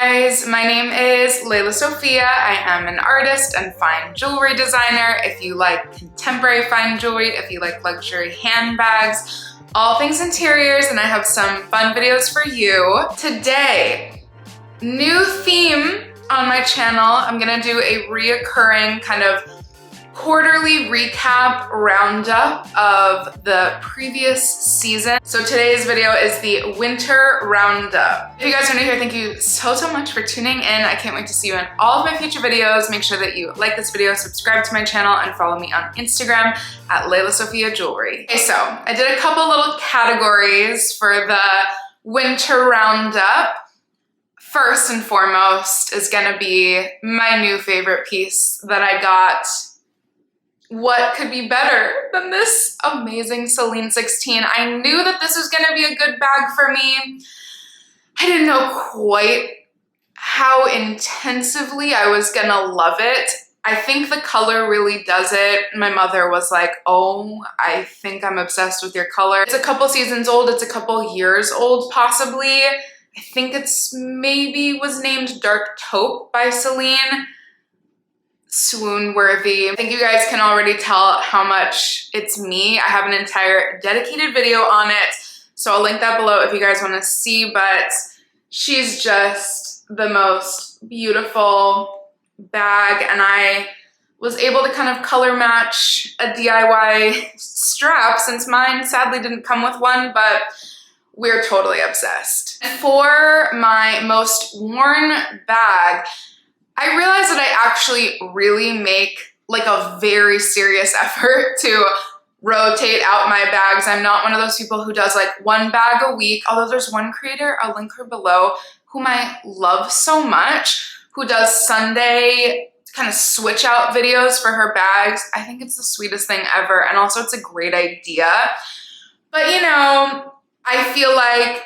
Guys, my name is Lela Sophia. I am an artist and fine jewelry designer. If you like contemporary fine jewelry, if you like luxury handbags, all things interiors, and I have some fun videos for you. Today, new theme on my channel. I'm gonna do a reoccurring kind of quarterly recap roundup of the previous season. So today's video is the winter roundup. If you guys are new here, thank you so much for tuning in. I can't wait to see you in all of my future videos. Make sure that you like this video, subscribe to my channel, and follow me on Instagram at Lela Sophia Jewelry. Okay, so I did a couple little categories for the winter roundup. First and foremost is gonna be my new favorite piece that I got. What could be better than this amazing Celine 16? I knew that this was gonna be a good bag for me. I didn't know quite how intensively I was gonna love it. I think the color really does it. My mother was like, oh, I think I'm obsessed with your color. It's a couple seasons old, it's a couple years old possibly. I think it's maybe was named Dark Taupe by Celine. Swoon worthy. I think you guys can already tell how much it's me. I have an entire dedicated video on it, so I'll link that below if you guys want to see, but she's just the most beautiful bag, and I was able to kind of color match a DIY strap since mine sadly didn't come with one, but we're totally obsessed. For my most worn bag, I realized that I actually really make like a very serious effort to rotate out my bags. I'm not one of those people who does like one bag a week, although there's one creator, I'll link her below, whom I love so much, who does Sunday kind of switch out videos for her bags. I think it's the sweetest thing ever, and also it's a great idea. But you know, I feel like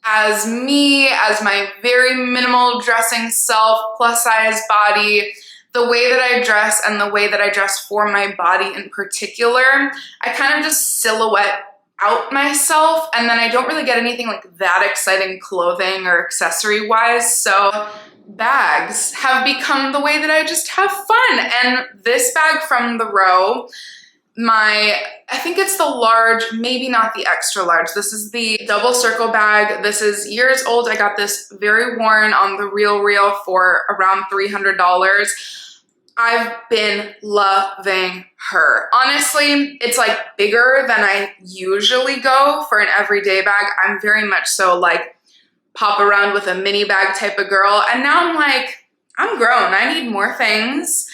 as me, as my very minimal dressing self, plus size body, the way that I dress and the way that I dress for my body in particular, I kind of just silhouette out myself, and then I don't really get anything like that exciting clothing or accessory wise. So bags have become the way that I just have fun. And this bag from the row, I think it's the large, maybe not the extra large. This is the double circle bag. This is years old. I got this very worn on the Real for around $300. I've been loving her. Honestly, it's like bigger than I usually go for an everyday bag. I'm very much so like pop around with a mini bag type of girl. And now I'm like, I'm grown. I need more things.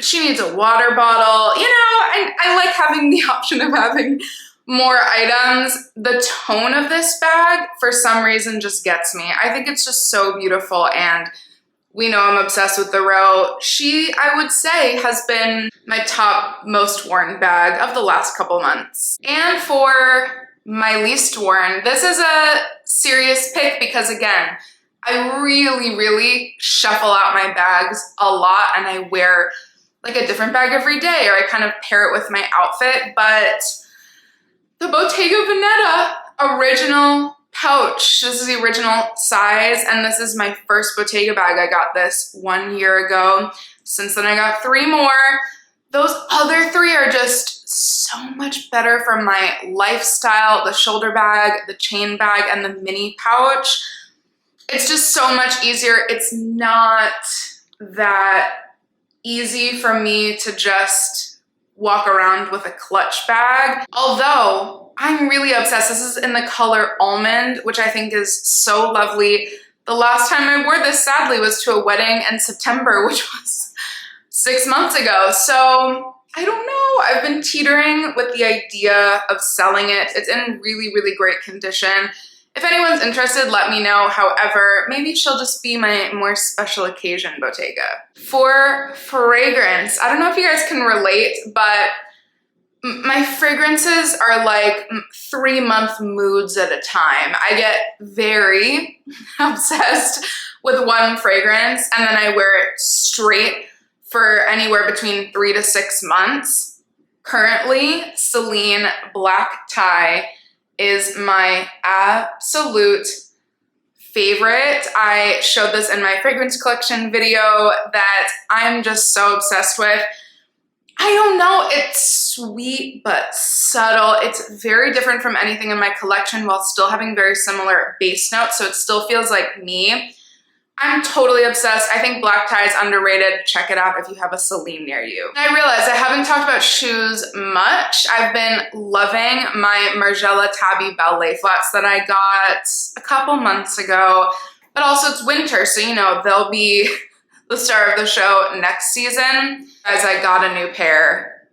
She needs a water bottle, you know, I like having the option of having more items. The tone of this bag, for some reason, just gets me. I think it's just so beautiful, and we know I'm obsessed with the row. She, I would say, has been my top most worn bag of the last couple months. And for my least worn, this is a serious pick because, again, I really shuffle out my bags a lot, and I wear like a different bag every day, or I kind of pair it with my outfit. But the Bottega Veneta original pouch, this is the original size, and this is my first Bottega bag. I got this 1 year ago. Since then I got 3 more. Those other 3 are just so much better for my lifestyle. The shoulder bag, the chain bag, and the mini pouch. It's just so much easier. It's not that easy for me to just walk around with a clutch bag. Although I'm really obsessed. This is in the color almond, which I think is so lovely. The last time I wore this, sadly, was to a wedding in September, which was 6 months ago. So I don't know. I've been teetering with the idea of selling it. It's in really great condition. If anyone's interested, let me know. However, maybe she'll just be my more special occasion Bottega. For fragrance, I don't know if you guys can relate, but my fragrances are like 3-month moods at a time. I get very obsessed with one fragrance, and then I wear it straight for anywhere between 3 to 6 months. Currently, Celine Black Tie is my absolute favorite. I showed this in my fragrance collection video that I'm just so obsessed with. I don't know, it's sweet but subtle. It's very different from anything in my collection while still having very similar base notes, so it still feels like me. I'm totally obsessed. I think black tie is underrated. Check it out if you have a Celine near you. And I realized I haven't talked about shoes much. I've been loving my Margiela Tabby ballet flats that I got a couple months ago, but also it's winter, so you know, they'll be the star of the show next season, as I got a new pair.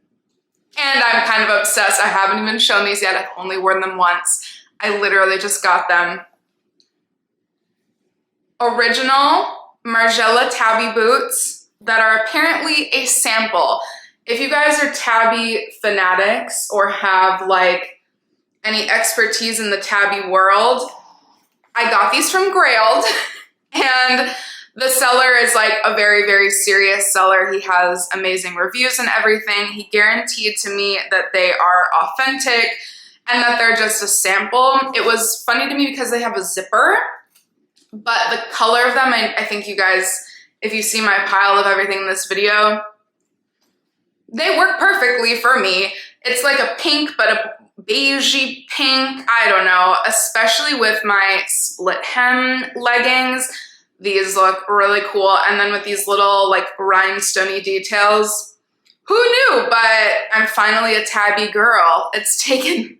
And I'm kind of obsessed. I haven't even shown these yet. I've only worn them once. I literally just got them. Original Margiela Tabby boots that are apparently a sample. If you guys are Tabby fanatics or have like any expertise in the Tabby world, I got these from Grailed, and the seller is like a very, very serious seller. He has amazing reviews and everything. He guaranteed to me that they are authentic and that they're just a sample. It was funny to me because they have a zipper, but the color of them, I think you guys, if you see my pile of everything in this video, they work perfectly for me. It's like a pink, but a beigey pink. I don't know, especially with my split hem leggings. These look really cool. And then with these little like rhinestoney details, who knew? But I'm finally a Tabby girl. It's taken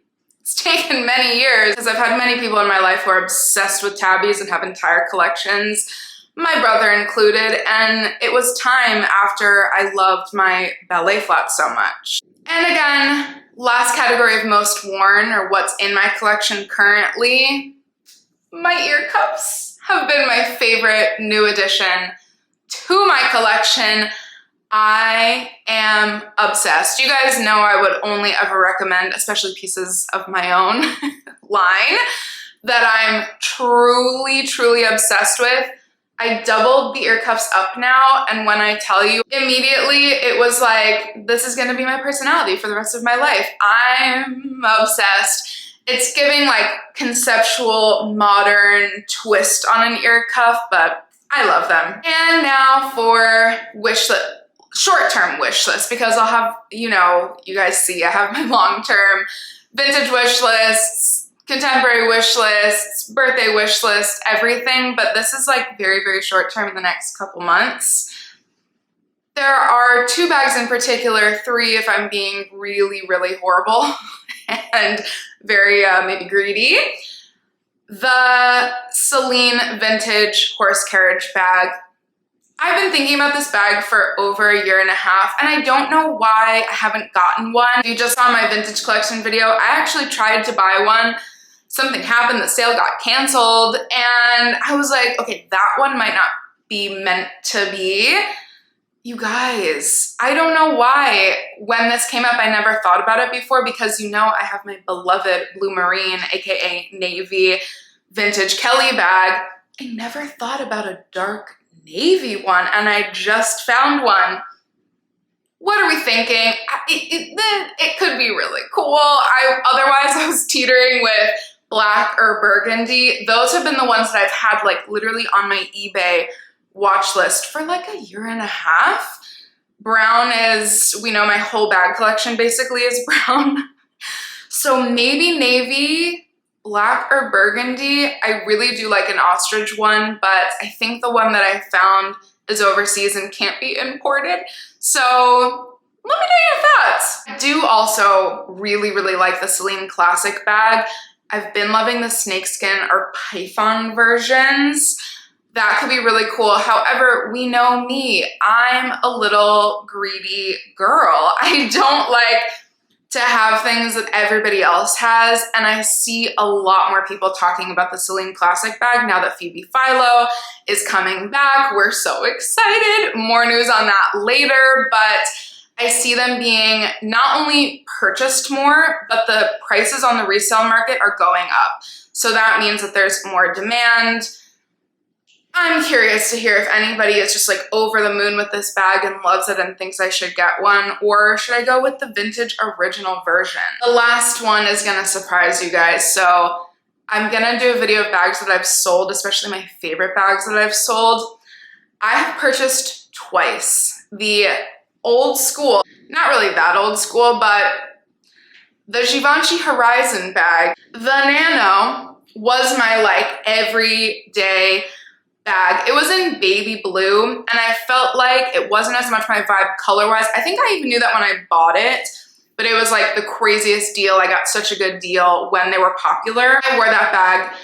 many years because I've had many people in my life who are obsessed with Tabbies and have entire collections, my brother included, and it was time after I loved my ballet flats so much. And again, last category of most worn, or what's in my collection currently, my ear cuffs have been my favorite new addition to my collection. I am obsessed. You guys know I would only ever recommend, especially pieces of my own line, that I'm truly, truly obsessed with. I doubled the ear cuffs up now, and when I tell you, immediately it was like, this is gonna be my personality for the rest of my life. I'm obsessed. It's giving like conceptual, modern twist on an ear cuff, but I love them. And now for wish list. Short-term wish list, because I'll have, you know, you guys see I have my long-term vintage wish lists, contemporary wish lists, birthday wish list, everything, but this is like very, very short-term in the next couple months. There are 2 bags in particular, 3 if I'm being really, really horrible and very maybe greedy. The Celine vintage horse carriage bag. I've been thinking about this bag for over a year and a half, and I don't know why I haven't gotten one. If you just saw my vintage collection video, I actually tried to buy one. Something happened, the sale got canceled, and I was like, okay, that one might not be meant to be. You guys, I don't know why when this came up, I never thought about it before, because you know I have my beloved blue marine, aka navy, vintage Kelly bag. I never thought about a dark navy one, and I just found one. What are we thinking? It could be really cool. Otherwise I was teetering with black or burgundy. Those have been the ones that I've had like literally on my eBay watch list for like a year and a half. Brown is, we know my whole bag collection basically is brown. So maybe navy, black or burgundy. I really do like an ostrich one, but I think the one that I found is overseas and can't be imported. So let me know your thoughts. I do also really, really like the Celine Classic bag. I've been loving the snakeskin or python versions. That could be really cool. However, we know me, I'm a little greedy girl. I don't like to have things that everybody else has, and I see a lot more people talking about the Celine Classic bag now that Phoebe Philo is coming back. We're so excited. More news on that later, but I see them being not only purchased more, but the prices on the resale market are going up. So that means that there's more demand. I'm curious to hear if anybody is just like over the moon with this bag and loves it and thinks I should get one, or should I go with the vintage original version? The last one is gonna surprise you guys. So I'm gonna do a video of bags that I've sold, especially my favorite bags that I've sold. I have purchased twice. The old school, not really that old school, but the Givenchy Horizon bag. The Nano was my like everyday bag. It was in baby blue and I felt like it wasn't as much my vibe color-wise. I think I even knew that when I bought it, but it was like the craziest deal. I got such a good deal when they were popular. I wore that bag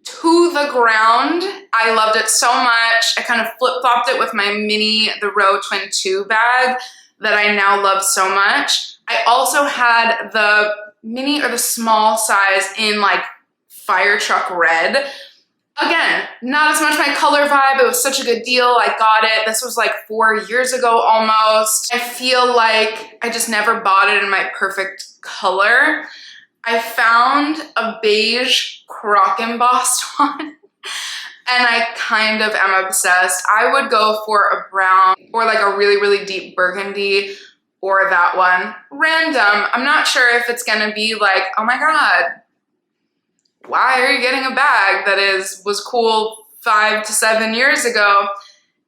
to the ground. I loved it so much. I kind of flip-flopped it with my mini, the Row Twin 2 bag that I now love so much. I also had the mini or the small size in like fire truck red. Again, not as much my color vibe. It was such a good deal. I got it. This was like 4 years ago almost. I feel like I just never bought it in my perfect color. I found a beige croc embossed one and I kind of am obsessed. I would go for a brown or like a really, really deep burgundy or that one. Random. I'm not sure if it's gonna be like, oh my God, why are you getting a bag that was cool 5 to 7 years ago?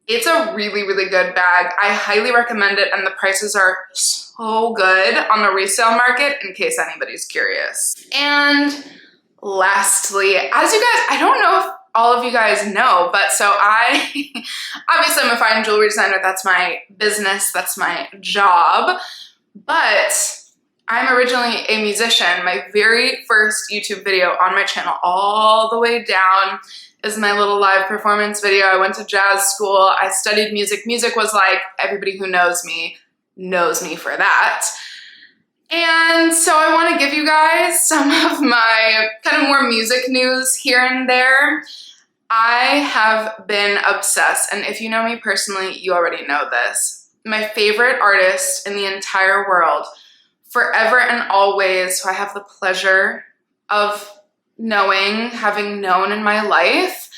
It's a really, really good bag. I highly recommend it and the prices are so good on the resale market in case anybody's curious. And lastly, as you guys, I don't know if all of you guys know, but so obviously I'm a fine jewelry designer. That's my business, that's my job, but I'm originally a musician. My very first YouTube video on my channel, all the way down, is my little live performance video. I went to jazz school. I studied music. Music was like, everybody who knows me for that. And so I want to give you guys some of my kind of more music news here and there. I have been obsessed, and if you know me personally, you already know this. My favorite artist in the entire world, forever and always, who I have the pleasure of knowing, having known in my life,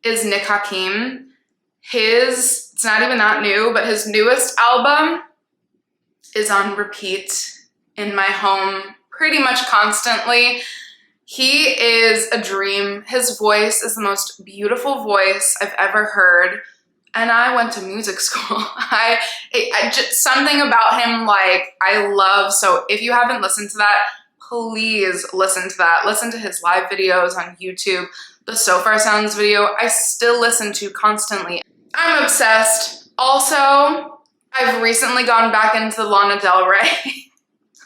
is Nick Hakim. It's not even that new, but his newest album is on repeat in my home pretty much constantly. He is a dream. His voice is the most beautiful voice I've ever heard. And I went to music school. I just something about him like I love. So if you haven't listened to that, please listen to that. Listen to his live videos on YouTube. The So Far Sounds video, I still listen to constantly. I'm obsessed. Also, I've recently gone back into Lana Del Rey.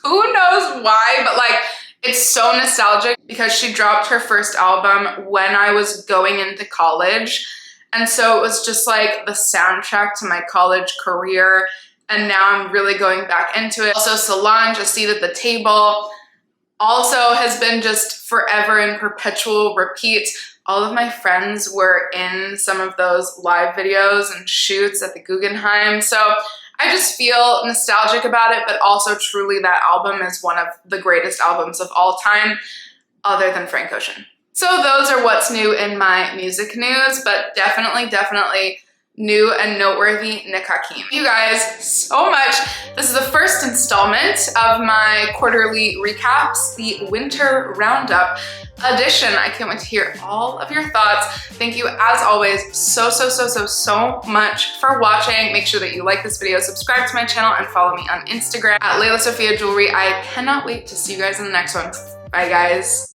Who knows why, but like it's so nostalgic because she dropped her first album when I was going into college. And so it was just like the soundtrack to my college career. And now I'm really going back into it. Also, Solange, A Seat at the Table, also has been just forever in perpetual repeat. All of my friends were in some of those live videos and shoots at the Guggenheim. So I just feel nostalgic about it, but also truly that album is one of the greatest albums of all time, other than Frank Ocean. So those are what's new in my music news, but definitely new and noteworthy Nick Hakim. Thank you guys so much. This is the first installment of my quarterly recaps, the Winter Roundup edition. I can't wait to hear all of your thoughts. Thank you as always so much for watching. Make sure that you like this video, subscribe to my channel, and follow me on Instagram at Lela Sophia Jewelry. I cannot wait to see you guys in the next one. Bye guys.